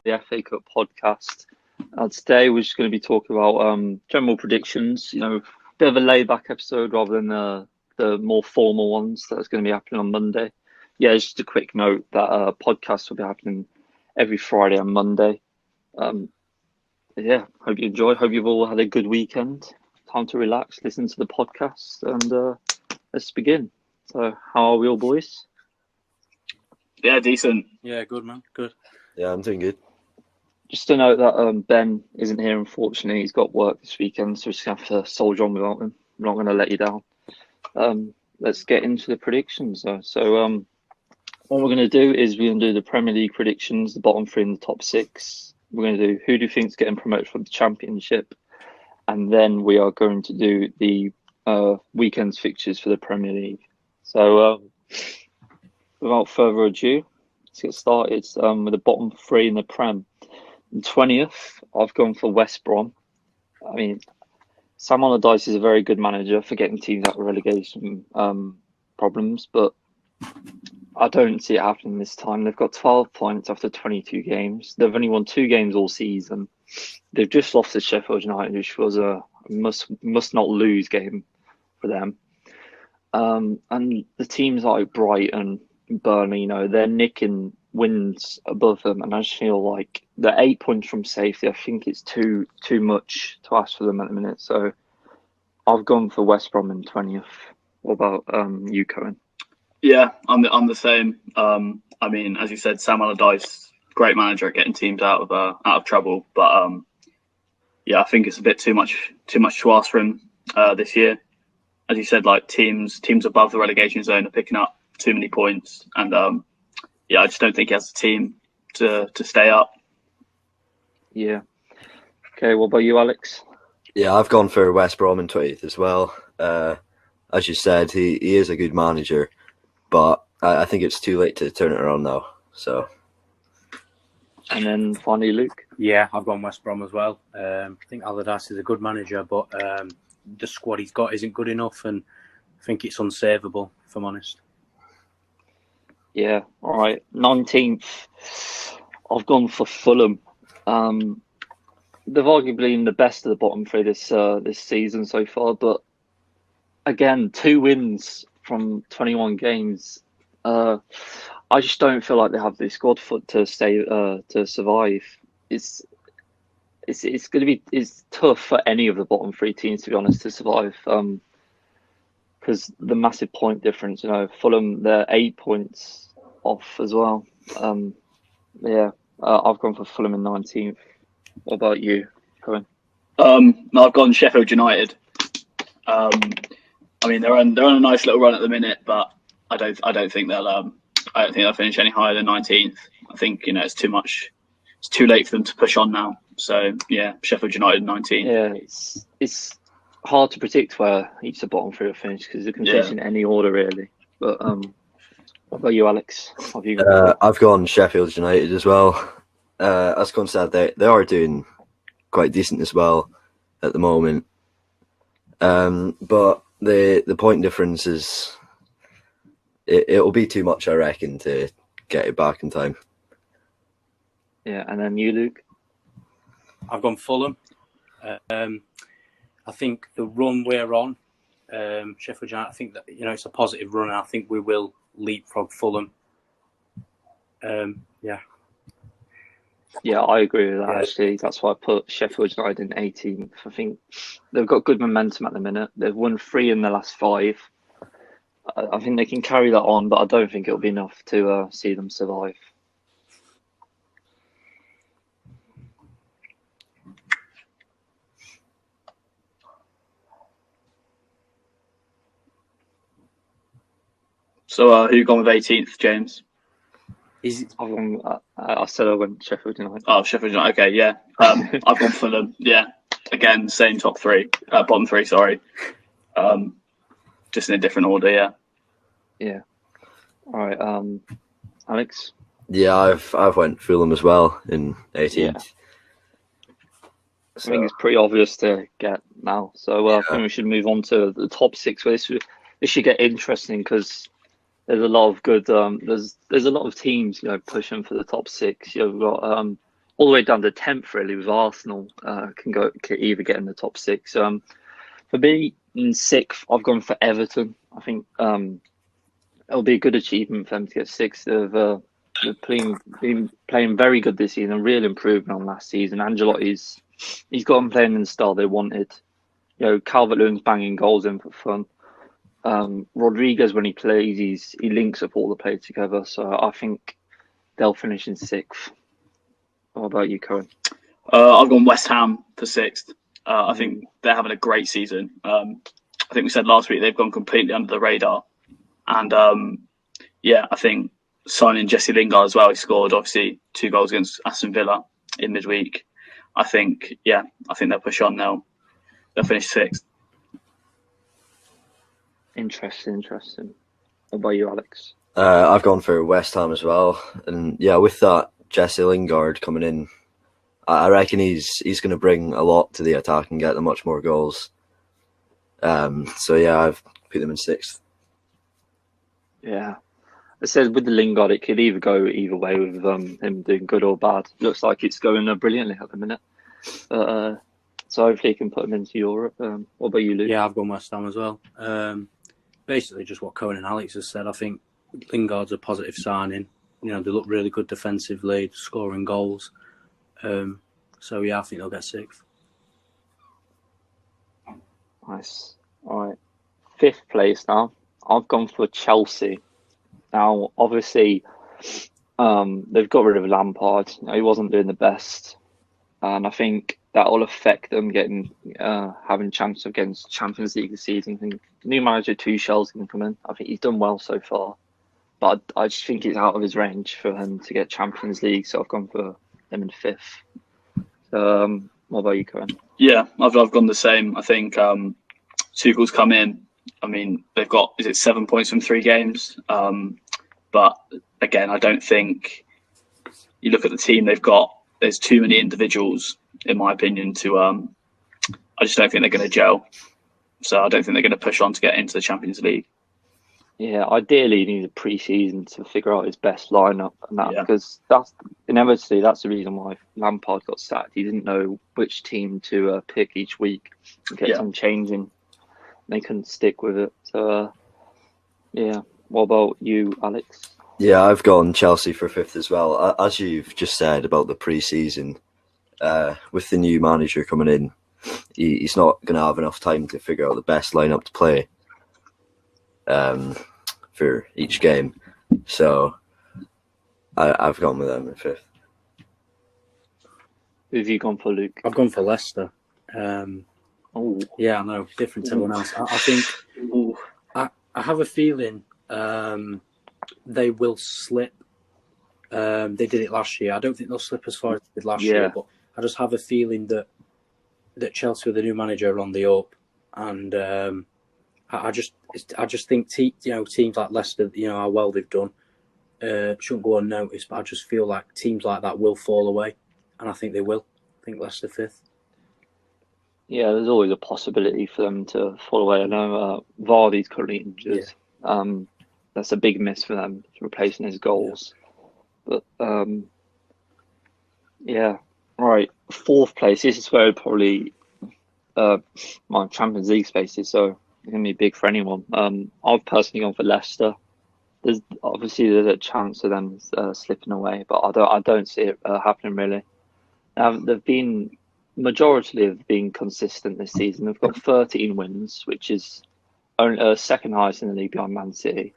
the FA Cup podcast. Today we're just going to be talking about general predictions. Bit of a laid-back episode rather than the more formal ones that's going to be happening on Monday. Yeah, just a quick note that podcast will be happening every Friday and Monday. Yeah, hope you enjoy. Hope you've all had a good weekend. Time to relax, listen to the podcast, and let's begin. So, how are we all, boys? Yeah, decent. Yeah, good, man. Good. Yeah, I'm doing good. Just to note that Ben isn't here, unfortunately. He's got work this weekend, so we're just going to have to soldier on without him. I'm not going to let you down. Let's get into the predictions, though. So, what we're going to do is we're going to do the Premier League predictions, the bottom three and the top six. We're going to do who do you think's getting promoted from the Championship, and then we are going to do the weekend's fixtures for the Premier League. So, without further ado, let's get started with the bottom three in the Prem. In 20th, I've gone for West Brom. I mean, Sam Allardyce is a very good manager for getting teams out of relegation problems, but I don't see it happening this time. They've got 12 points after 22 games. They've only won 2 games all season. They've just lost to Sheffield United, which was a must not lose game for them. And the teams like Brighton, Burnley, they're nicking wins above them, and I just feel like the 8 points from safety, I think it's too much to ask for them at the minute. So I've gone for West Brom in 20th. What about you, Cohen? Yeah, I'm the same. I mean, as you said, Sam Allardyce, great manager at getting teams out of trouble, but yeah, I think it's a bit too much to ask for him this year. As you said, like teams above the relegation zone are picking up too many points, and yeah, I just don't think he has a team to stay up. Yeah. Okay, what about you, Alex? Yeah, I've gone for West Brom in 20th as well. As you said, he is a good manager, but I think it's too late to turn it around now. So. And then finally, Luke? Yeah, I've gone West Brom as well. I think Allardyce is a good manager, but the squad he's got isn't good enough, and I think it's unsavable, if I'm honest. Yeah, all right. 19th, I've gone for Fulham. They've arguably been the best of the bottom three this season so far, but again, 2 wins from 21 games. I just don't feel like they have the squad foot to survive. It's tough for any of the bottom 3 teams, to be honest, to survive. Because the massive point difference, Fulham, they're 8 points off as well. Yeah, I've gone for Fulham in 19th. What about you, Cohen? I've gone Sheffield United. I mean, they're on a nice little run at the minute, but I don't think they'll finish any higher than 19th. I think it's too much. It's too late for them to push on now. So yeah, Sheffield United 19th. Yeah, it's hard to predict where each of the bottom 3 will finish because it can finish in any order really. But what about you, Alex? Have you I've gone Sheffield United as well. As Con said, they are doing quite decent as well at the moment. But the point difference is it'll be too much, I reckon, to get it back in time. Yeah, and then you, Luke? I've gone Fulham. I think the run we're on, Sheffield United, I think that it's a positive run, and I think we will leapfrog Fulham. Yeah. Yeah, I agree with that, actually. That's why I put Sheffield United in 18th. I think they've got good momentum at the minute. They've won 3 in the last 5. I think they can carry that on, but I don't think it'll be enough to see them survive. So who gone with 18th, James? I said I went Sheffield United. Oh, Sheffield United. Okay, yeah. I've gone Fulham. Yeah, again, same bottom 3. Sorry, just in a different order. Yeah. Yeah. All right, Alex. Yeah, I've went Fulham as well in 18th. Yeah. So, I think it's pretty obvious to get now. So I think we should move on to the top 6. Where this should get interesting because there's a lot of good. There's a lot of teams pushing for the top 6. You've got all the way down to 10th really with Arsenal can either get in the top six. For me, in sixth, I've gone for Everton. I think it'll be a good achievement for them to get sixth. They've been playing very good this season, real improvement on last season. Ancelotti's he's got them playing in the style they wanted. Calvert-Lewin's banging goals in for fun. Rodriguez, when he plays, he links up all the players together. So I think they'll finish in sixth. What about you, Cohen? I've gone West Ham for sixth. I think they're having a great season. I think we said last week they've gone completely under the radar. And I think signing Jesse Lingard as well, he scored obviously 2 goals against Aston Villa in midweek. I think they'll push on. They'll finish sixth. Interesting. What about you, Alex? I've gone for West Ham as well, and with that Jesse Lingard coming in, I reckon he's going to bring a lot to the attack and get them much more goals. I've put them in sixth. Yeah, it says with the Lingard, it could either go either way with him doing good or bad. Looks like it's going brilliantly at the minute. So hopefully he can put him into Europe. What about you, Luke? Yeah, I've gone West Ham as well. Basically, just what Cohen and Alex has said. I think Lingard's a positive signing. They look really good defensively, scoring goals. I think they'll get sixth. Nice. All right. 5th place now. I've gone for Chelsea. Now, obviously, they've got rid of Lampard. He wasn't doing the best. And I think that will affect them having a chance of getting Champions League this season. I think new manager Tuchel's going to come in. I think he's done well so far. But I just think it's out of his range for him to get Champions League. So I've gone for them in 5th. What about you, Cohen? Yeah, I've gone the same. I think Tuchel's come in. I mean, they've got 7 points from 3 games. But again, I don't think you look at the team they've got. There's too many individuals, in my opinion, to. I just don't think they're going to gel. So I don't think they're going to push on to get into the Champions League. Yeah, ideally he needs a pre-season to figure out his best lineup and that because that's the reason why Lampard got sacked. He didn't know which team to pick each week and kept on changing. They couldn't stick with it. So what about you, Alex? Yeah, I've gone Chelsea for 5th as well. As you've just said about the pre-season, with the new manager coming in, he's not going to have enough time to figure out the best lineup to play for each game. So I've gone with them in 5th. Who have you gone for, Luke? I've gone for Leicester. Yeah, I know, different to everyone else. I think I have a feeling they will slip. They did it last year. I don't think they'll slip as far as they did last year, but I just have a feeling that Chelsea with the new manager are on the up, and I just think teams like Leicester, how well they've done, shouldn't go unnoticed. But I just feel like teams like that will fall away, and I think they will. I think Leicester 5th. Yeah, there's always a possibility for them to fall away. I know Vardy's currently injured. Yeah. That's a big miss for them, replacing his goals. Yeah. But right, 4th place. This is where probably my Champions League space is. So it's going to be big for anyone. I've personally gone for Leicester. There's a chance of them slipping away, but I don't see it happening really. They've been majority have been consistent this season. They've got 13 wins, which is only second highest in the league behind Man City.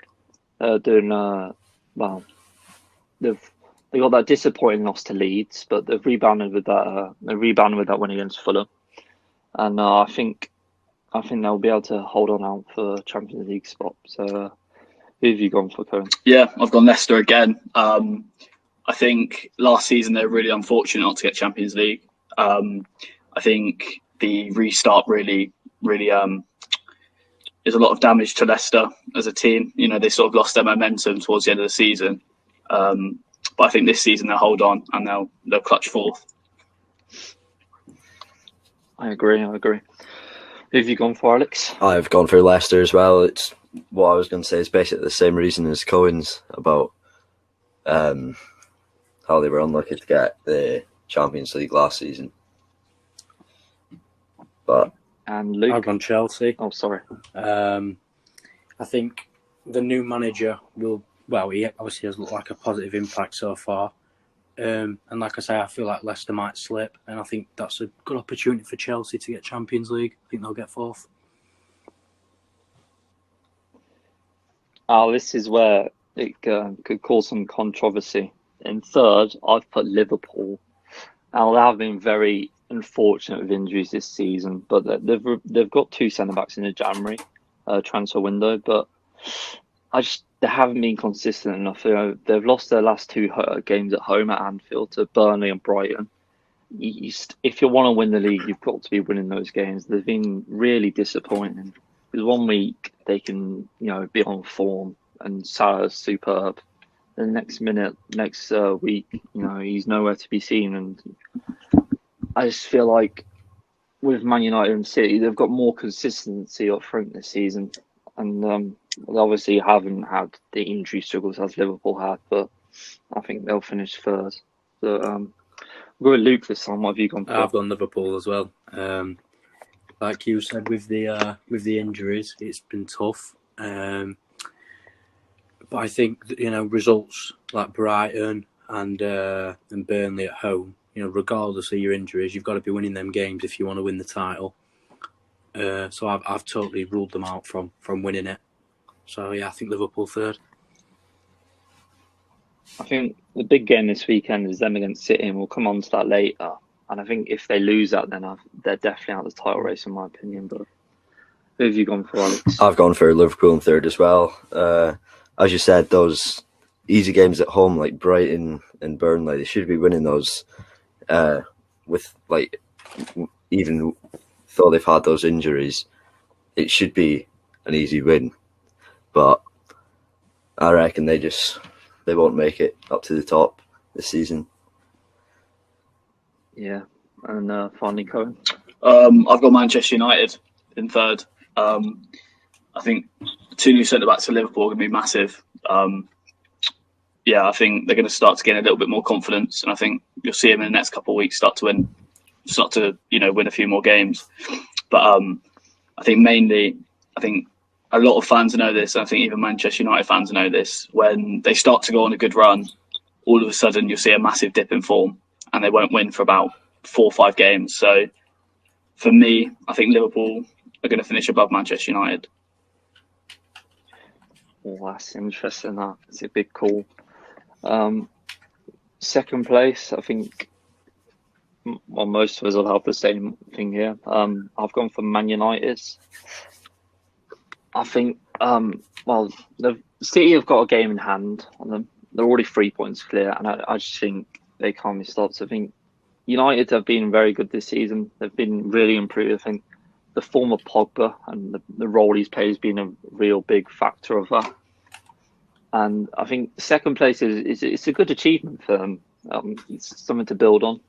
Doing well. They've got that disappointing loss to Leeds, but they've rebounded with that. Win against Fulham, and I think they'll be able to hold on out for Champions League spot. So, who have you gone for, Cohen? Yeah, I've gone Leicester again. I think last season they were really unfortunate not to get Champions League. I think the restart really is a lot of damage to Leicester as a team. They sort of lost their momentum towards the end of the season. But I think this season they'll hold on and they'll clutch 4th. I agree. Who have you gone for, Alex? I've gone for Leicester as well. It's what I was going to say. It's basically the same reason as Cohen's about how they were unlucky to get the Champions League last season. But And Luke, I've gone Chelsea. oh sorry, I think the new manager will. Well, he obviously has looked like a positive impact so far. And like I say, I feel like Leicester might slip, and I think that's a good opportunity for Chelsea to get Champions League. I think they'll get fourth. this is where it could cause some controversy. In third, I've put Liverpool. Now they have been very unfortunate with injuries this season, but they've got 2 centre backs in the January transfer window, but they haven't been consistent enough. They've lost their last 2 games at home at Anfield to Burnley and Brighton. If you want to win the league, you've got to be winning those games. They've been really disappointing. Because one week they can, be on form and Salah's superb. The next week, he's nowhere to be seen. And I just feel like with Man United and City, they've got more consistency up front this season. And they obviously haven't had the injury struggles as Liverpool had, but I think they'll finish third. So, we'll go with Luke this time. What have you gone for? I've gone Liverpool as well. Like you said, with the injuries, it's been tough. But I think results like Brighton and Burnley at home, regardless of your injuries, you've got to be winning them games if you want to win the title. So I've totally ruled them out from winning it. So yeah, I think Liverpool third. I think the big game this weekend is them against City, and we'll come on to that later. And I think if they lose that, then they're definitely out of the title race, in my opinion. But who have you gone for, Alex? I've gone for Liverpool in third as well. As you said, those easy games at home like Brighton and Burnley, they should be winning those. With even though they've had those injuries, it should be an easy win. But I reckon they won't make it up to the top this season. Yeah, and finally, Cohen. I've got Manchester United in third. I think 2 new centre backs for Liverpool are going to be massive. I think they're going to start to gain a little bit more confidence, and I think you'll see them in the next couple of weeks start to win a few more games. But I think a lot of fans know this, and I think even Manchester United fans know this. When they start to go on a good run, all of a sudden you'll see a massive dip in form, and they won't win for about 4 or 5 games. So for me, I think Liverpool are going to finish above Manchester United. Oh, that's interesting. That's a big call. Second place, I think. Well, most of us will have the same thing here. I've gone for Man United. I think, the City have got a game in hand on them. They're already 3 points clear, and I just think they can't be stopped. I think United have been very good this season. They've been really improved. I think the form of Pogba and the role he's played has been a real big factor of that. And I think second place is a good achievement for them. It's something to build on,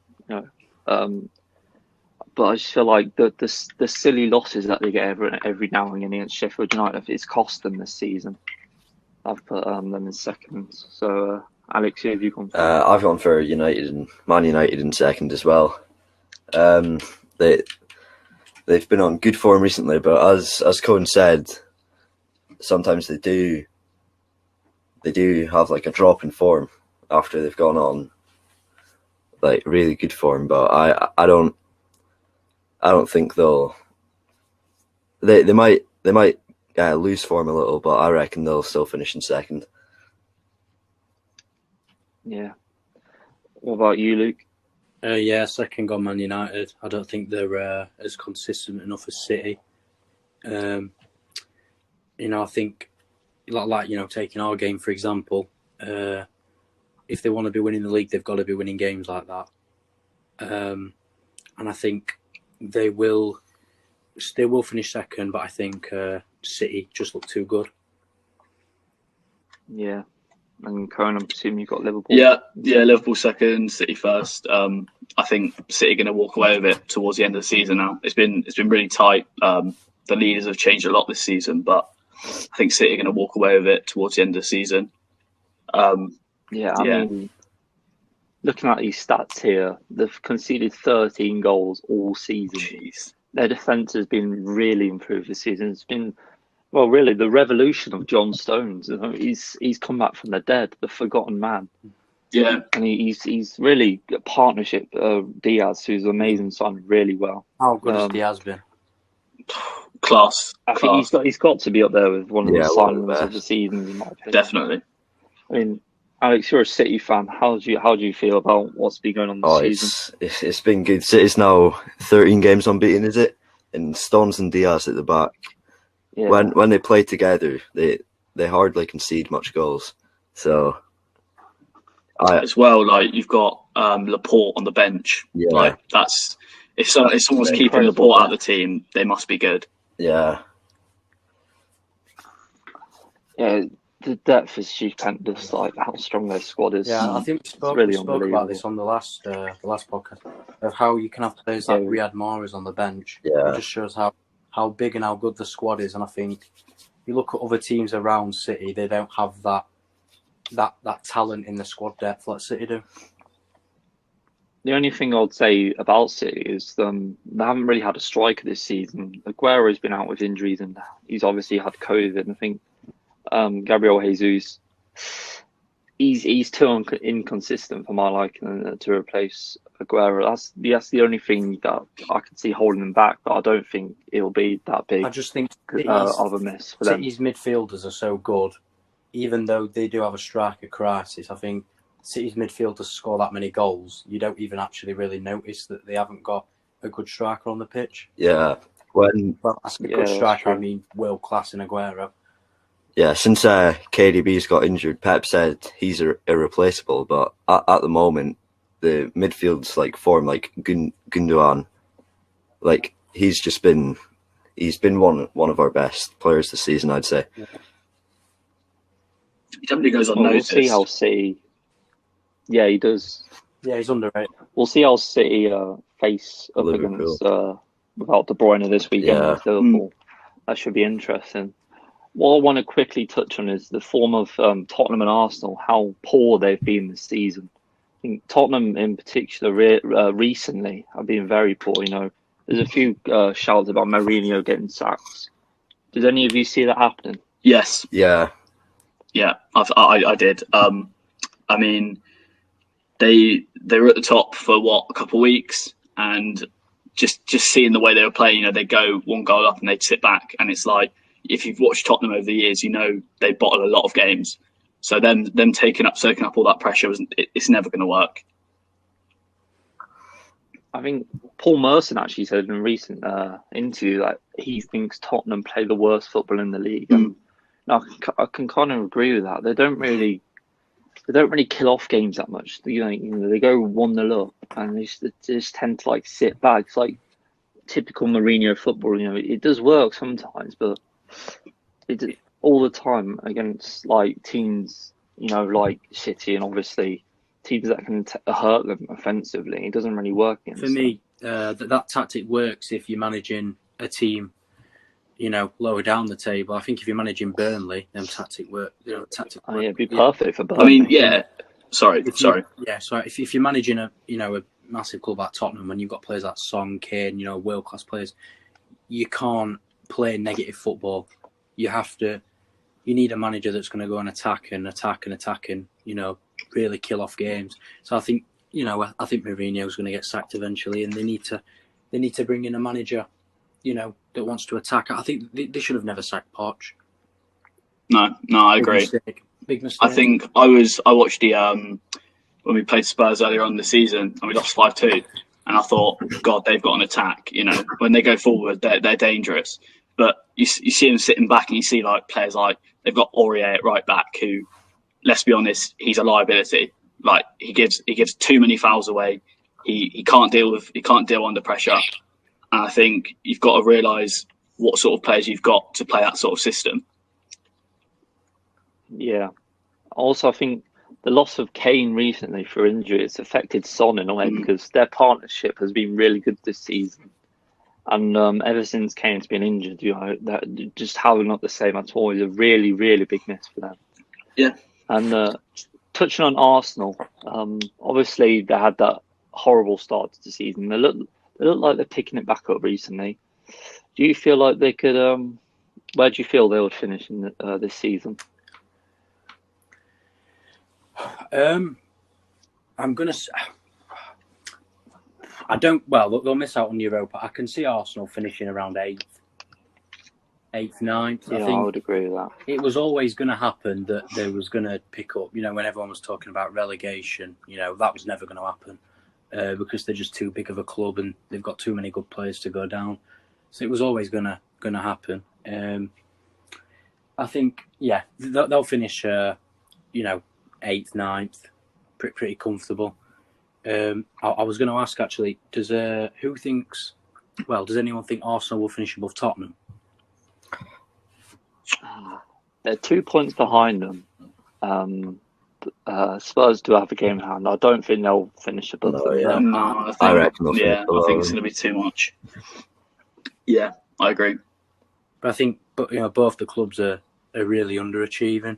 but I just feel like the silly losses that they get every now and again against Sheffield United, it's cost them this season. I've put them in second. So, Alex, who have you gone for? I've gone for Man United in second as well. They've been on good form recently, but as Cohen said, sometimes they do have like a drop in form after they've gone on like really good form. But I don't think they might lose form a little, but I reckon they'll still finish in second. Yeah. What about you, Luke? Second gone Man United. I don't think they're as consistent enough as City. I think like taking our game for example, if they want to be winning the league, they've got to be winning games like that. And I think they will finish second, but I think City just look too good. Yeah. And Cohen, I'm assuming you've got Liverpool. Yeah, Liverpool second, City first. I think City are going to walk away with it towards the end of the season now. It's been really tight. The leaders have changed a lot this season, but I think City are going to walk away with it towards the end of the season. I mean, looking at these stats here, they've conceded 13 goals all season. Jeez. Their defence has been really improved this season. It's been, well, really the revolution of John Stones. You know, he's come back from the dead, the forgotten man. Yeah, and he's really a partnership. Diaz, who's amazing, signed really well. How good has Diaz been? class. I think he's got to be up there with one of the Yeah, one of the signings of the best. season, in my opinion. Definitely. I mean, Alex, you're a City fan. How do you feel about what's been going on this season? It's been good. City's now 13 games unbeaten, is it? And Stones and Diaz at the back. Yeah. When they play together, they hardly concede much goals. So, as well, like you've got Laporte on the bench. Yeah. Like that's if someone's keeping Laporte out of the team, they must be good. Yeah. Yeah, the depth is stupendous. Like how strong their squad is. Yeah, I think we spoke about this on the last podcast of how you can have players like Riyad Mahrez on the bench. Yeah. It just shows how big and how good the squad is. And I think you look at other teams around City, they don't have that talent in the squad depth like City do. The only thing I'd say about City is they haven't really had a striker this season. Aguero's been out with injuries and he's obviously had COVID. I think Gabriel Jesus, he's too inconsistent for my liking to replace Aguero. That's the only thing that I can see holding him back, but I don't think it'll be that big. I just think of a miss for them. City's midfielders are so good, even though they do have a striker crisis. I think City's midfielders score that many goals, you don't even actually really notice that they haven't got a good striker on the pitch. Yeah. Well, I say good striker, I mean world class in Aguero. Yeah, since KDB's got injured, Pep said he's irreplaceable. But at the moment, the midfield's like form like Gundogan, like he's been one of our best players this season, I'd say. He definitely goes unnoticed. We'll see how City. Yeah, he does. Yeah, he's underrated. We'll see how City face up against without De Bruyne this weekend against Liverpool. That should be interesting. What I want to quickly touch on is the form of Tottenham and Arsenal, how poor they've been this season. I think Tottenham in particular recently have been very poor. You know, there's a few shouts about Mourinho getting sacked. Did any of you see that happening? Yes. Yeah. Yeah, I did. I mean, they were at the top for a couple of weeks, and just seeing the way they were playing, you know, they go one goal up and they'd sit back, and it's like, if you've watched Tottenham over the years, you know they bottle a lot of games. So them soaking up all that pressure, it's never going to work. I think Paul Merson actually said in a recent interview that he thinks Tottenham play the worst football in the league. And I can kind of agree with that. They don't really kill off games that much. You know, they go 1-0 up and they just tend to like sit back. It's like typical Mourinho football. You know, it does work sometimes, but it all the time against like teams, you know, like City and obviously teams that can hurt them offensively. It doesn't really work against For me, that tactic works if you're managing a team, you know, lower down the table. I think if you're managing Burnley, then tactic work. You know, yeah, it'd be perfect for Burnley. I mean, yeah. Sorry. If you're managing a massive club like Tottenham, and you've got players like Son, Kane, you know, world class players, you can't play negative football. You need a manager that's going to go and attack and, you know, really kill off games. So I think Mourinho's going to get sacked eventually, and they need to bring in a manager, you know, that wants to attack. I think they should have never sacked Poch. No, I agree. Big mistake. I think I watched the when we played Spurs earlier on in the season and we lost 5-2, and I thought, God, they've got an attack. You know, when they go forward, they're dangerous. But you see them sitting back, and you see like players like they've got Aurier at right back, who, let's be honest, he's a liability. Like he gives too many fouls away. He can't deal under pressure. And I think you've got to realise what sort of players you've got to play that sort of system. Yeah. Also, I think the loss of Kane recently for injury has affected Son in a way because their partnership has been really good this season. And ever since Kane's been injured, you know, that just having not the same at all is a really, really big miss for them. Yeah. And touching on Arsenal, obviously they had that horrible start to the season. They look like they're picking it back up recently. Do you feel like they could? Where do you feel they would finish in this season? I'm gonna. I don't. Well, they'll miss out on Europa. I can see Arsenal finishing around eighth, ninth. Yeah, I think I would agree with that. it was always going to happen that they was going to pick up. When everyone was talking about relegation, that was never going to happen because they're just too big of a club and they've got too many good players to go down. So it was always going to happen. I think, yeah, they'll finish, eighth, ninth, pretty comfortable. I was going to ask actually, does anyone think Arsenal will finish above Tottenham? They're 2 points behind them. Spurs do have a game in hand. I don't think they'll finish above them. Yeah. No, I reckon. I think it's going to be too much. Yeah, I agree. But I think, both the clubs are really underachieving.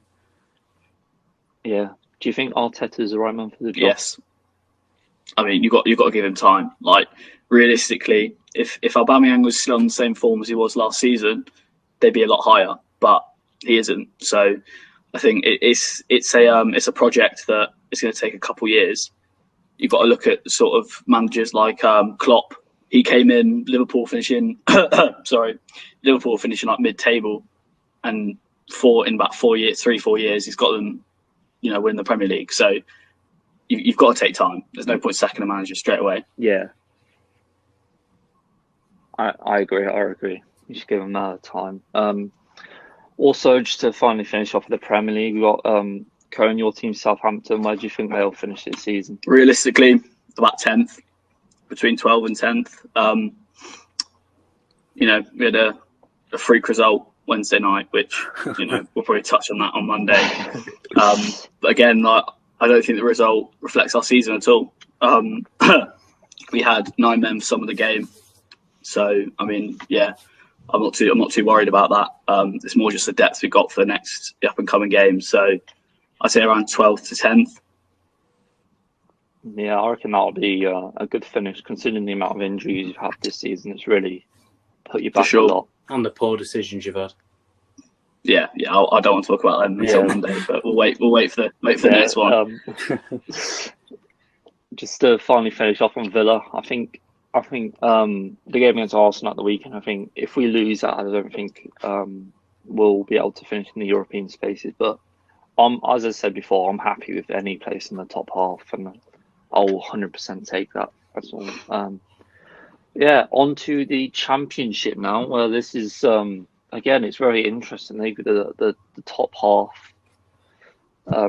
Yeah. Do you think Arteta's the right man for the job? Yes. I mean, you got to give him time. Like realistically, if Aubameyang was still on the same form as he was last season, they'd be a lot higher. But he isn't. So I think it's a project that is going to take a couple years. You've got to look at sort of managers like Klopp. He came in Liverpool finishing like mid-table, and in about 4 years, 3-4 years, he's got them, win the Premier League. So you've got to take time. There's no point sacking a manager straight away. Yeah, I agree. You should give them time. Also, just to finally finish off with the Premier League, we've got Cohen, your team, Southampton. Where do you think they'll finish this season? Realistically, about 10th, between 12th and 10th. We had a freak result Wednesday night, which we'll probably touch on that on Monday. But again, I don't think the result reflects our season at all. We had 9 men for some of the game, so I mean, yeah, I'm not too worried about that. It's more just the depth we got for the up and coming games. So I'd say around 12th to 10th. Yeah, I reckon that'll be a good finish, considering the amount of injuries you've had this season. It's really put you back a lot. And the poor decisions you've had. Yeah. I don't want to talk about them until Monday, but we'll wait for the next one. Just to finally finish off on Villa, I think the game against Arsenal at the weekend, I think if we lose that, I don't think we'll be able to finish in the European spaces. But as I said before, I'm happy with any place in the top half, and I'll 100% take that. That's all. On to the Championship now. Well, this is again, it's very interesting. They the top half.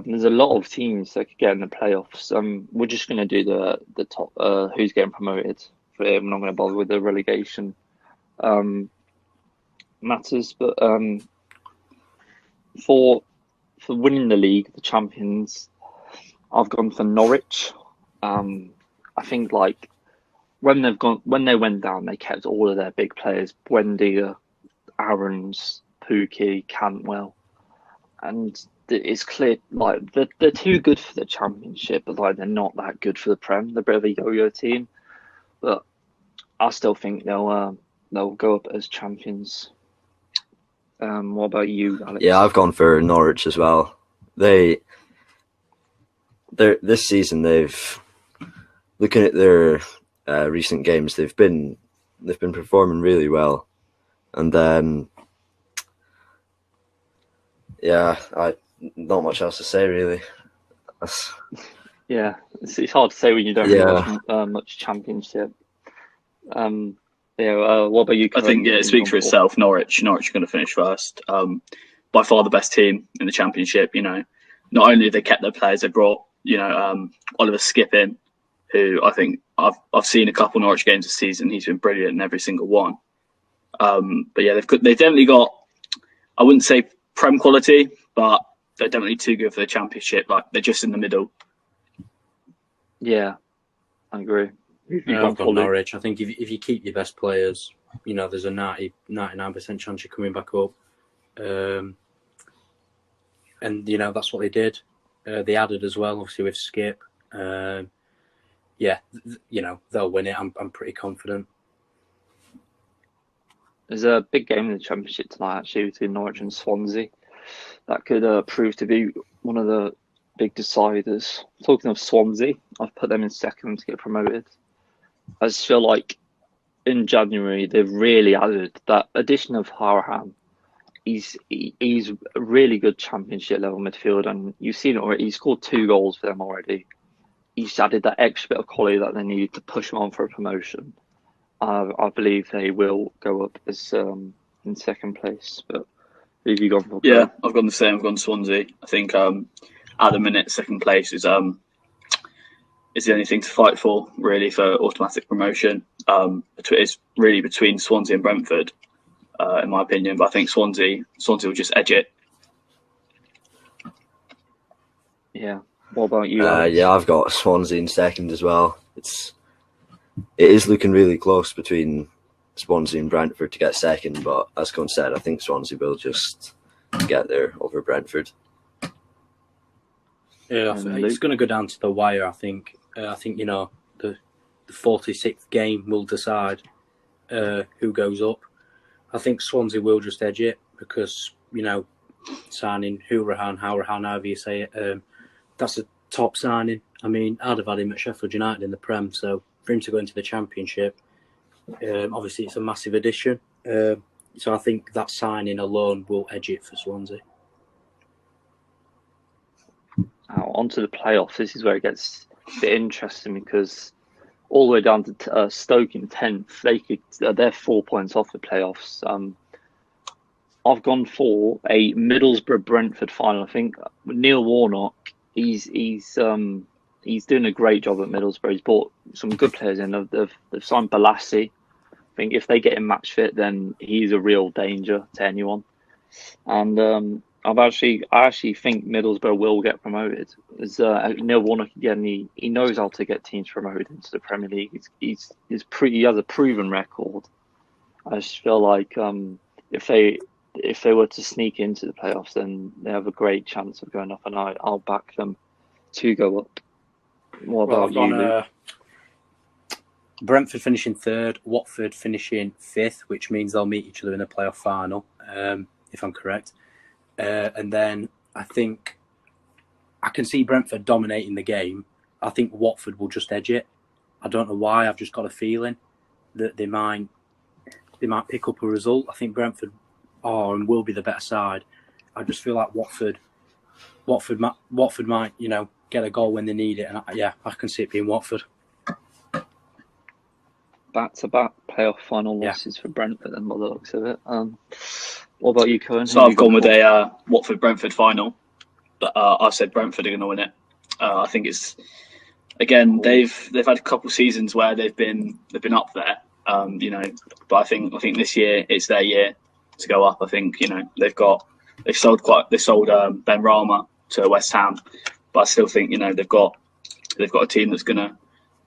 There's a lot of teams that could get in the playoffs. We're just going to do the top who's getting promoted. I'm not going to bother with the relegation matters, but for winning the league, the champions, I've gone for Norwich. I think when they went down, they kept all of their big players: Buendia, Aarons, Pukki, Cantwell, and it's clear they're too good for the Championship, but they're not that good for the Prem. They're a bit of a yo-yo team, but I still think they'll go up as champions. What about you, Alex? Yeah, I've gone for Norwich as well. This season, looking at their recent games, they've been performing really well, and not much else to say really. Yeah, it's hard to say when you don't really watch much Championship. What about you? I think it speaks for itself. Norwich are going to finish first. By far the best team in the Championship. Not only have they kept their players, they brought Oliver Skipp in, who I think I've seen a couple Norwich games this season. He's been brilliant in every single one. But yeah, they've definitely got, I wouldn't say Prem quality, but they're definitely too good for the Championship. They're just in the middle. Yeah, I agree. I've got Norwich. I think if you keep your best players, there's a 99% chance you're coming back up. And that's what they did. they added as well, obviously with Skip. Yeah, they'll win it. I'm pretty confident. There's a big game in the Championship tonight, actually, between Norwich and Swansea. That could prove to be one of the big deciders. Talking of Swansea, I've put them in second to get promoted. I just feel like in January they've really added that addition of Harahan. He's a really good Championship level midfielder, and you've seen it already. He scored 2 goals for them already. He's added that extra bit of quality that they need to push them on for a promotion. I believe they will go up as in second place. But who have you gone for? Yeah, I've gone the same. I've gone Swansea. I think at the minute, second place is the only thing to fight for, really, for automatic promotion. It's really between Swansea and Brentford, in my opinion. But I think Swansea will just edge it. Yeah. What about you? Yeah, I've got Swansea in second as well. It is looking really close between Swansea and Brentford to get second, but as Con said, I think Swansea will just get there over Brentford. Yeah, it's going to go down to the wire. I think the 46th game will decide who goes up. I think Swansea will just edge it because signing Hurahan, however you say it, that's a top signing. I mean, I'd have had him at Sheffield United in the Prem, so for him to go into the Championship, obviously it's a massive addition. So I think that signing alone will edge it for Swansea. Now, onto the playoffs. This is where it gets a bit interesting because all the way down to Stoke in 10th, they're 4 points off the playoffs. I've gone for a Middlesbrough-Brentford final. I think Neil Warnock, he's doing a great job at Middlesbrough. He's brought some good players in. They've signed Balassi. I think if they get him match fit, then he's a real danger to anyone. And I actually think Middlesbrough will get promoted. As Neil Warnock again, he knows how to get teams promoted into the Premier League. He has a proven record. I just feel like if they were to sneak into the playoffs, then they have a great chance of going up, and I'll back them to go up. What about you, Luke? Brentford finishing 3rd, Watford finishing 5th, which means they'll meet each other in the playoff final, if I'm correct. And then I think I can see Brentford dominating the game. I think Watford will just edge it. I don't know why. I've just got a feeling that they might pick up a result. I think Brentford are and will be the better side. I just feel like Watford might get a goal when they need it. And I can see it being Watford. Back-to-back playoff final losses for Brentford and by the looks of it. What about you, Cohen? So I've gone with a Watford-Brentford final, but I said Brentford are going to win it. I think it's again they've had a couple seasons where they've been up there, but I think this year it's their year to go up. I think they've sold Ben Rama to West Ham, but I still think they've got a team that's going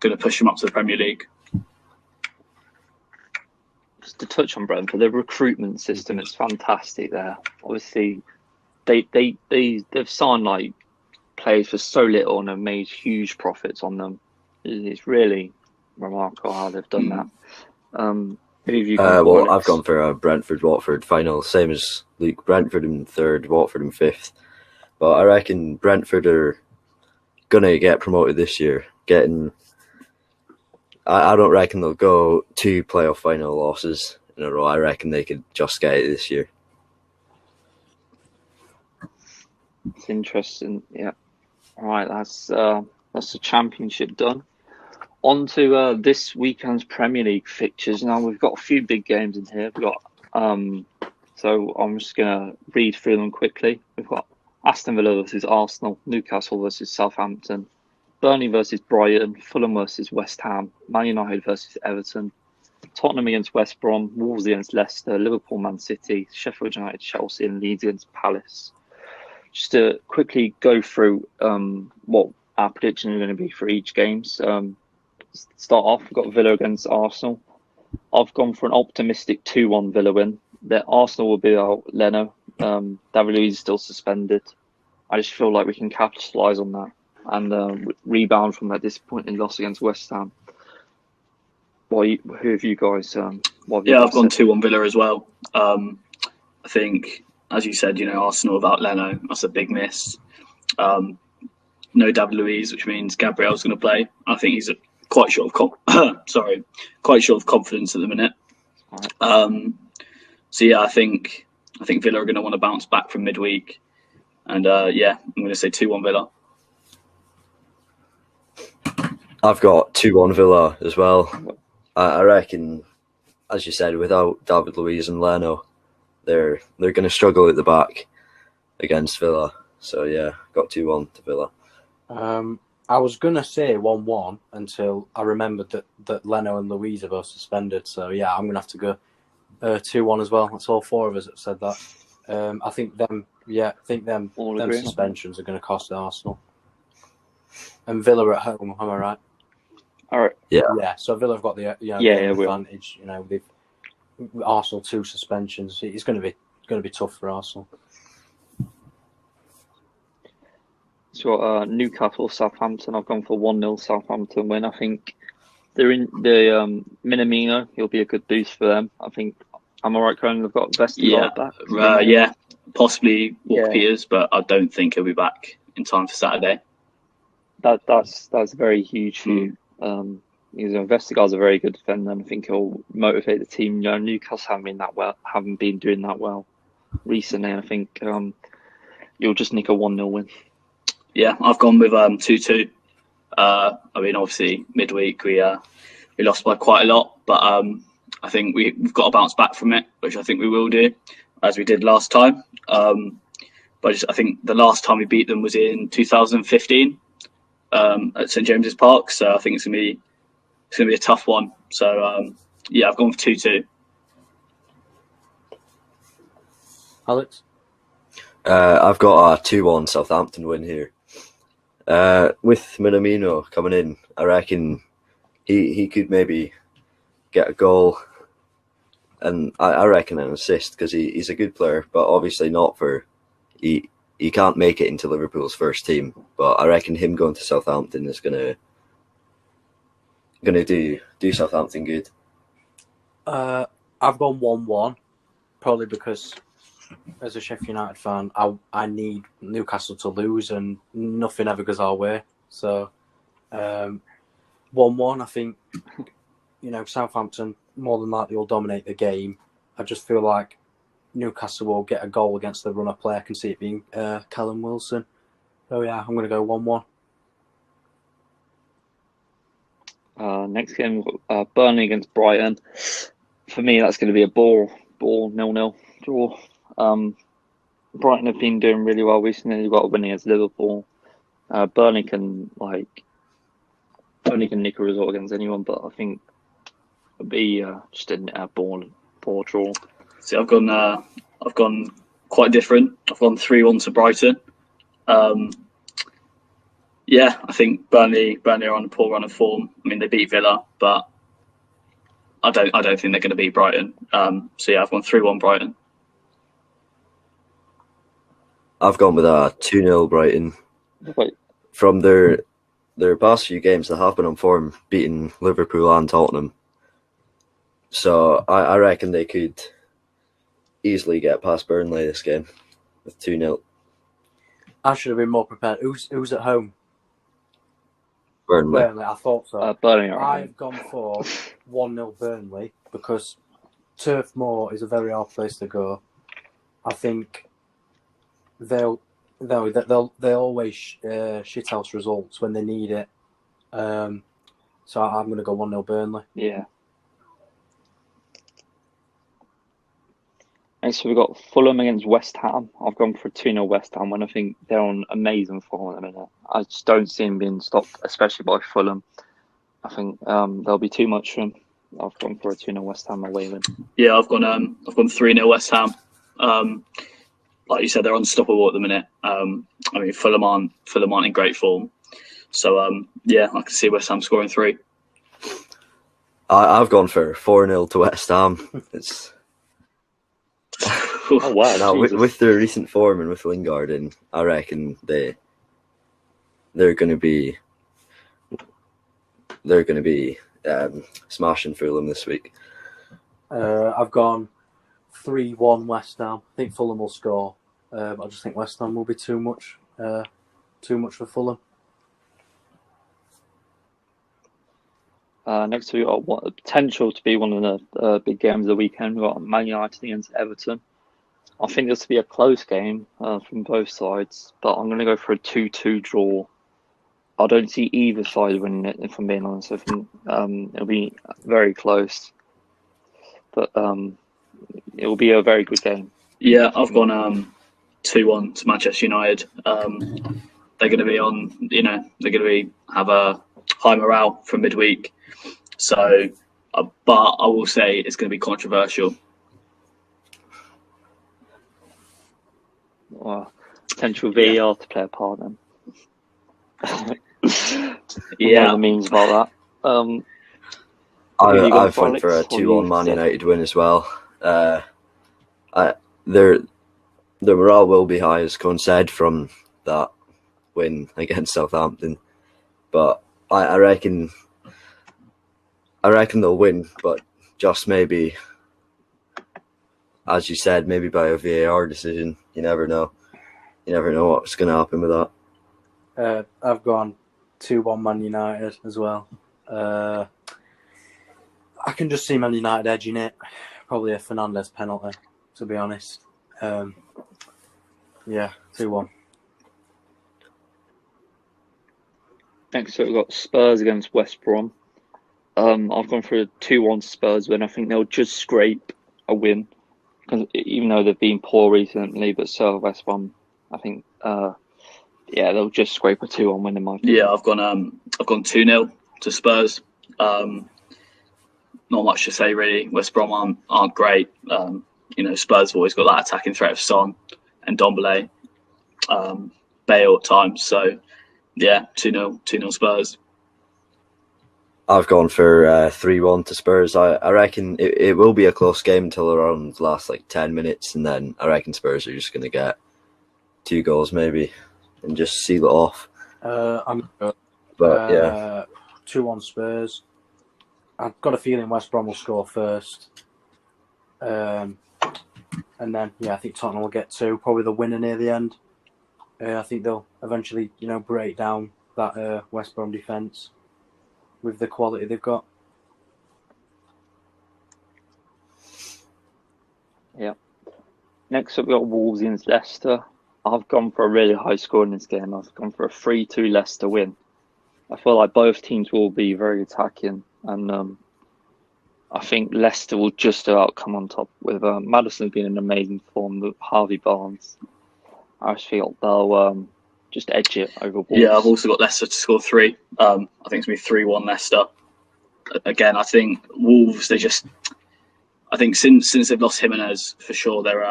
to push them up to the Premier League. Just to touch on Brentford, their recruitment system is fantastic there. Obviously, they've signed like players for so little and have made huge profits on them. It's really remarkable how they've done that. I've gone for a Brentford-Watford final, same as Luke. Brentford in 3rd, Watford in 5th. But I reckon Brentford are gonna get promoted this year. I don't reckon they'll go 2 playoff final losses in a row. I reckon they could just get it this year. It's interesting, yeah. All right, that's the Championship done. On to this weekend's Premier League fixtures. Now we've got a few big games in here. We've got so I'm just gonna read through them quickly. We've got Aston Villa versus Arsenal, Newcastle versus Southampton, Burnley versus Brighton, Fulham versus West Ham, Man United versus Everton, Tottenham against West Brom, Wolves against Leicester, Liverpool, Man City, Sheffield United, Chelsea, and Leeds against Palace. Just to quickly go through what our predictions are going to be for each game. Start off, we've got Villa against Arsenal. I've gone for an optimistic 2-1 Villa win. That Arsenal will be out Leno. David Luiz is still suspended. I just feel like we can capitalise on that and rebound from that disappointing loss against West Ham. Who have you guys? I've gone 2-1 Villa as well. I think, as you said, Arsenal without Leno, that's a big miss. No David Luiz, which means Gabriel's going to play. I think he's quite short of confidence at the minute. Right. I think Villa are going to want to bounce back from midweek, and I'm going to say 2-1 Villa. I've got 2-1 Villa as well. I reckon, as you said, without David Luiz and Leno, they're going to struggle at the back against Villa. So yeah, got 2-1 to Villa. I was going to say 1-1 until I remembered that Leno and Luiz are both suspended. So yeah, I'm going to have to go 2-1 as well. That's all four of us that said that. I think them suspensions are going to cost Arsenal. And Villa at home, am I right? All right. Yeah. So Villa have got the advantage. They've Arsenal 2 suspensions. It's going to be tough for Arsenal. So Newcastle, Southampton. I've gone for 1-0 Southampton win. I think they're in the Minamino. He'll be a good boost for them. I think. Am I right, Conan? They've got Vestergaard back. Possibly Walker-Peters, but I don't think he'll be back in time for Saturday. That's very huge for you. Vestergaard's a very good defender, and I think he'll motivate the team. Newcastle haven't been doing that well recently. I think you'll just nick a 1-0 win. Yeah, I've gone with 2-2. Obviously midweek we lost by quite a lot, but I think we've got to bounce back from it, which I think we will do, as we did last time. But I think the last time we beat them was in 2015 at St James's Park, so I think it's gonna be a tough one. So I've gone for 2-2. Alex, I've got a 2-1 Southampton win here. With Minamino coming in, I reckon he could maybe get a goal, and I reckon an assist, because he's a good player, but obviously not for he can't make it into Liverpool's first team. But I reckon him going to Southampton is gonna do Southampton good. I've gone 1-1, probably because as a Sheffield United fan, I need Newcastle to lose, and nothing ever goes our way. So 1-1, I think. Southampton more than likely will dominate the game. I just feel like Newcastle will get a goal against the runner play. I can see it being Callum Wilson. So yeah, I'm going to go 1-1. Next game, Burnley against Brighton. For me, that's going to be a ball 0-0 draw. Brighton have been doing really well recently. They've got a win against Liverpool. Burnley can nick a result against anyone, but I think it'll be just a ball draw. See, I've gone quite different. I've gone 3-1 to Brighton. I think Burnley are on a poor run of form. I mean, they beat Villa, but I don't think they're going to beat Brighton. I've gone 3-1 Brighton. I've gone with a 2-0 Brighton. Wait. From their past few games, they have been on form, beating Liverpool and Tottenham. So I reckon they could easily get past Burnley this game with 2-0. I should have been more prepared. Who's at home? Burnley. I thought so. Burnley. I've gone for 1-0 Burnley because Turf Moor is a very hard place to go. I think they'll always shithouse results when they need it. So I'm going to go 1-0 Burnley. Yeah. Next, we've got Fulham against West Ham. I've gone for a 2-0 West Ham when I think they're on amazing form at the minute. I just don't see them being stopped, especially by Fulham. I think there'll be too much for them. I've gone for a 2-0 West Ham away win. Yeah, I've gone 3-0 West Ham. Like you said, they're unstoppable at the minute. Fulham aren't in great form. So I can see West Ham scoring 3. I've gone for 4-0 to West Ham. It's Oh wow, Now Jesus. with their recent form and with Lingard in, I reckon they're going to be smashing Fulham this week. I've gone 3-1 West Ham. I think Fulham will score. I just think West Ham will be too much for Fulham. Next we got the potential to be one of the big games of the weekend. We've got Man United against Everton. I think this will be a close game from both sides, but I'm going to go for a 2-2 draw. I don't see either side winning it, if I'm being honest. I think it'll be very close, but it will be a very good game. Yeah, I've gone 2-1 to Manchester United. They're going to be they're going to have a high morale from midweek. So, but I will say it's going to be controversial. Potential VAR to play a part then. Yeah, One of the memes about that. I've went for a 2-1 Man United win as well. Their morale will be high, as Con said, from that win against Southampton. But I reckon they'll win, but just maybe, as you said, maybe by a VAR decision. You never know. You never know what's going to happen with that. I've gone 2-1 Man United as well. I can just see Man United edging it. Probably a Fernandes penalty, to be honest. Yeah, 2-1. Next, we've got Spurs against West Brom. I've gone for a 2-1 Spurs win. I think they'll just scrape a win, because even though they've been poor recently, but so have West Brom. I think, they'll just scrape a 2-1 win in my opinion. Yeah, I've gone 2-0 to Spurs. Not much to say really. West Brom aren't great. Spurs have always got that attacking threat of Son and Ndombele, Bale at times. So yeah, 2-0 Spurs. I've gone for 3-1 to Spurs. I reckon it will be a close game until around the last 10 minutes, and then I reckon Spurs are just going to get 2 goals maybe and just seal it off. I'm But yeah, 2-1 Spurs. I've got a feeling West Brom will score first. And then, I think Tottenham will get 2. Probably the winner near the end. I think they'll eventually, break down that West Brom defence with the quality they've got. Yeah. Next up, we've got Wolves against Leicester. I've gone for a really high score in this game. I've gone for a 3-2 Leicester win. I feel like both teams will be very attacking, and I think Leicester will just about come on top with Maddison being in amazing form with Harvey Barnes. I just feel they'll just edge it over Wolves. Yeah, I've also got Leicester to score 3. I think it's going to be 3-1 Leicester. Again, I think Wolves, I think since they've lost Jimenez, for sure, their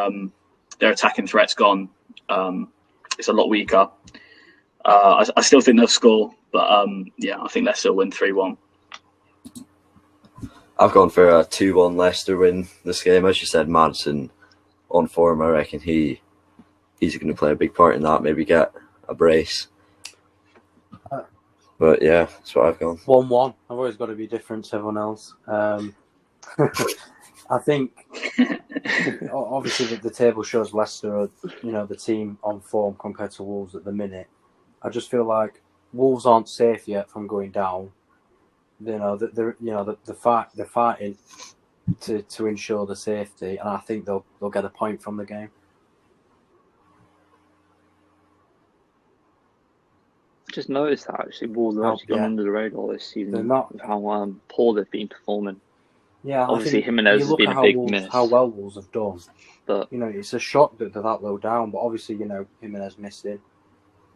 attacking threat's gone. It's a lot weaker. I still think they'll score, but I think Leicester will win 3-1. I've gone for a 2-1 Leicester win this game. As you said, Maddison on form. I reckon he's going to play a big part in that. Maybe get a brace. But yeah, that's what I've gone. 1-1. I've always got to be different to everyone else. I think obviously the table shows Leicester are, the team on form compared to Wolves at the minute. I just feel like Wolves aren't safe yet from going down. They're fighting to ensure the safety, and I think they'll get a point from the game. I just noticed that actually Wolves have actually gone under the radar this season. They're not with how poor they've been performing. Yeah, obviously Jimenez has been a big miss. How well Wolves have done, but it's a shock that they're that low down. But obviously, Jimenez missing,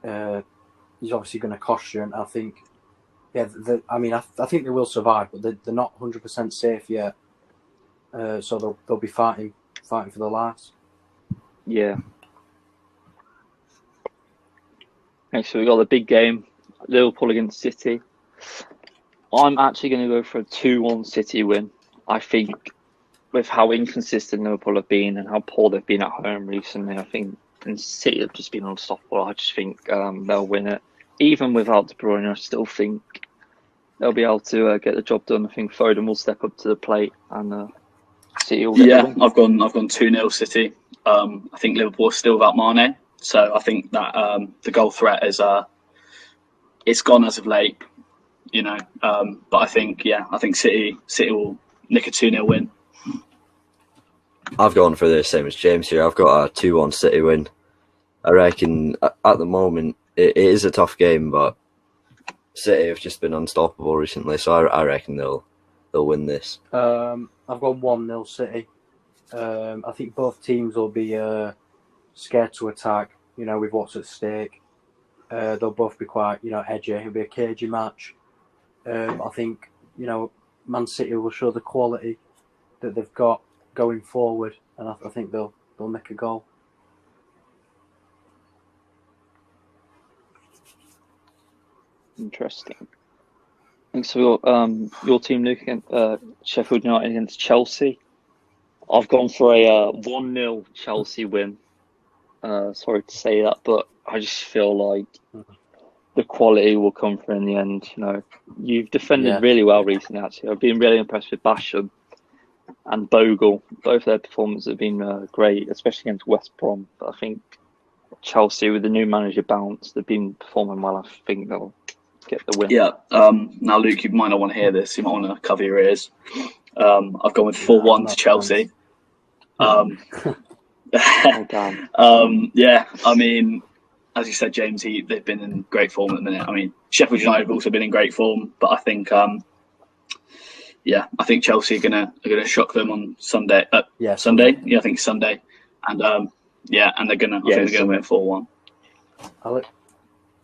he's obviously going to cost you. And I think, I think they will survive, but they're not 100% safe yet. So they'll be fighting for their lives. Yeah. Next, so we got the big game, Liverpool against City. I'm actually going to go for a 2-1 City win. I think with how inconsistent Liverpool have been and how poor they've been at home recently, I think, and City have just been unstoppable. I just think they'll win it. Even without De Bruyne, I still think they'll be able to get the job done. I think Foden will step up to the plate and City will get the win. I've gone 2-0 City. I think Liverpool are still without Mane, so I think that the goal threat is it's gone as of late, you know. But I think City will nick a 2-0 win. I've gone for the same as James here. I've got a 2-1 City win. I reckon at the moment it is a tough game, but City have just been unstoppable recently, so I reckon they'll win this. I've gone 1-0 City. I think both teams will be scared to attack, you know, with what's at stake. They'll both be quite, you know, edgy. It'll be a cagey match. I think, you know, Man City will show the quality that they've got going forward, and I think they'll make a goal. Interesting. Thanks for your team, Luke, against Sheffield United against Chelsea. I've gone for a 1-0 Chelsea win. Sorry to say that, but I just feel like the quality will come through in the end. You know, you've defended really well recently. Actually, I've been really impressed with Basham and Bogle. Both their performances have been great, especially against West Brom. But I think Chelsea, with the new manager bounce, they've been performing well. I think they'll get the win. Yeah. Now, Luke, you might not want to hear this. You might want to cover your ears. I've gone with 4-1 to Chelsea. Oh, damn. Yeah, I mean, as you said, James, they've been in great form at the minute. I mean, Sheffield United have also been in great form, but I think, I think Chelsea are gonna shock them on Sunday. Sunday. Yeah, I think Sunday, and and they're gonna win 4-1.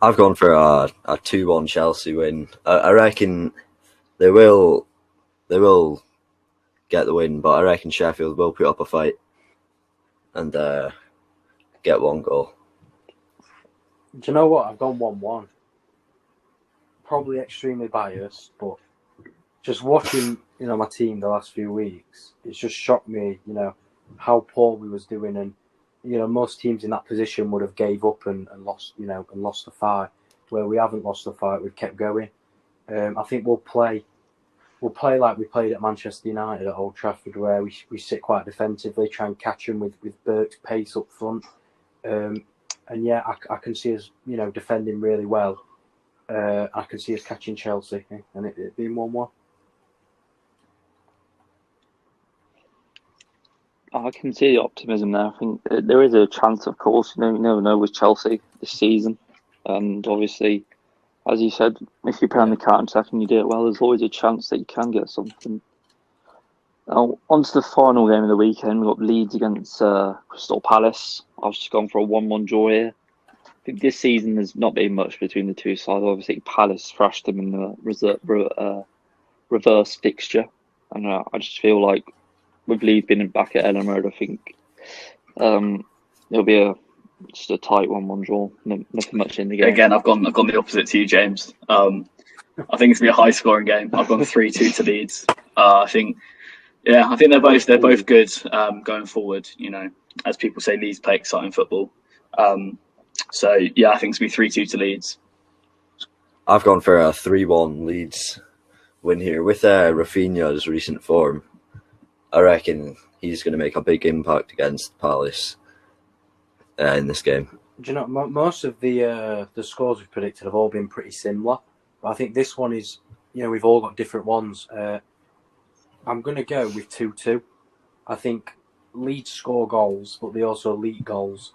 I've gone for a 2-1 Chelsea win. I reckon they will get the win, but I reckon Sheffield will put up a fight and get one goal. Do you know what? I've gone 1-1. Probably extremely biased, but just watching, you know, my team the last few weeks, it's just shocked me, you know, how poor we was doing, and you know, most teams in that position would have gave up and lost, you know, and lost the fight. Where we haven't lost the fight, we've kept going. I think we'll play like we played at Manchester United at Old Trafford, where we sit quite defensively, try and catch them with Burke's pace up front. And yeah, I can see us, you know, defending really well. I can see us catching Chelsea and it being 1-1. I can see the optimism there. I think there is a chance, of course. You never know with Chelsea this season. And obviously, as you said, if you play on the counter-attack and you do it well, there's always a chance that you can get something. Now, on to the final game of the weekend. We've got Leeds against Crystal Palace. I've just gone for a 1-1 draw here. I think this season there's not been much between the two sides. Obviously, Palace thrashed them in the reverse fixture. And I just feel like with Leeds being back at Ellen Road, I think it'll be just a tight 1-1 draw. Nothing much in the game. Again, I've gone the opposite to you, James. I think it's going to be a high-scoring game. I've gone 3-2 to Leeds. I think they're both good going forward. You know, as people say, Leeds play exciting football. So yeah, I think it's going to be 3-2 to Leeds. I've gone for a 3-1 Leeds win here with Rafinha's recent form. I reckon he's going to make a big impact against Palace in this game. Do you know, most of the scores we've predicted have all been pretty similar, but I think this one is, you know, we've all got different ones. I'm going to go with 2-2. I think Leeds score goals, but they also leak goals.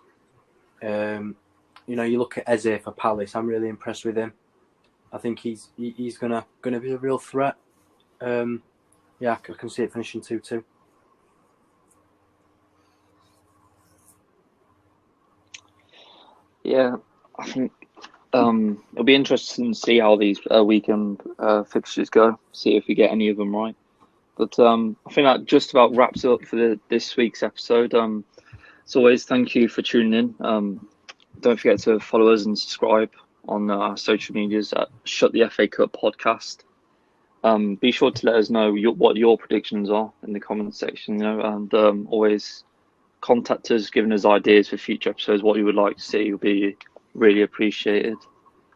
You know, you look at Eze for Palace. I'm really impressed with him. I think he's gonna be a real threat. Yeah, I can see it finishing 2-2. Yeah, I think it'll be interesting to see how these weekend fixtures go. See if we get any of them right. But I think that just about wraps it up for this week's episode. As always, thank you for tuning in. Don't forget to follow us and subscribe on our social medias at Shut the FA Cup Podcast. Be sure to let us know what your predictions are in the comments section, and always contact us, giving us ideas for future episodes, what you would like to see will be really appreciated.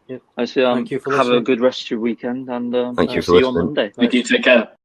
Yep. So, Thank you for have listening. a good rest of your weekend, and Thank you for see you on listening. Monday. Thank you. Take care.